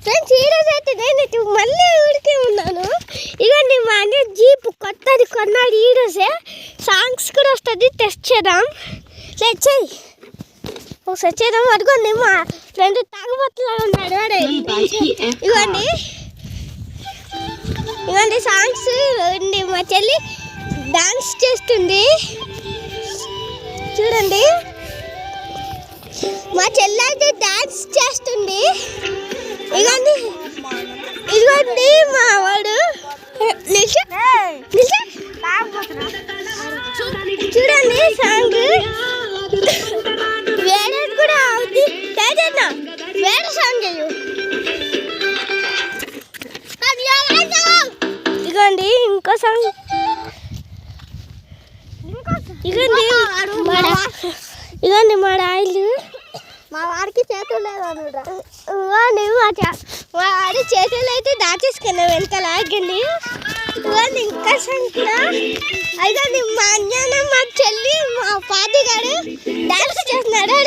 Friends ఈరోజు అయితే నేను మళ్ళీ ఊరికే ఉన్నాను. ఇవన్నీ మా అన్న జీప్ కొత్తది కొన్నాడు ఈరోజే. సాంగ్స్ కూడా వస్తుంది, టెస్ట్ చేద్దాం. లేదు చెయ్యి ఒకసారి చేద్దాం. అడుగుండి మా ఫ్రెండ్ తాగుబోతులా ఉన్నాడు. ఇవ్వండి ఇవ్వండి సాంగ్స్ ఇవ్వండి. మా చెల్లి డాన్స్ చేస్తుంది చూడండి. మా చెల్లి అయితే డాన్స్ చేస్తుంది. ఇదిగోండి ఇదిగోండి మా వాడు చూడండి సాంగ్ వేరే కూడా అవుతుంది. వేరే సాంగ్ ఇదిగోండి ఇంకో సాంగ్. ఇదిగోండి మా రాయిలు. మా వాడికి చేతులు లేదన్నమాట. మా వాడి చేతులు అయితే దాచేసుకున్నా వెనకాల ఆగండి. ఇవన్నీ ఇంకా సంఖ్య అయితే మా అన్న మా చెల్లి మా పాతిగాడు డాన్స్ చేస్తున్నాడు.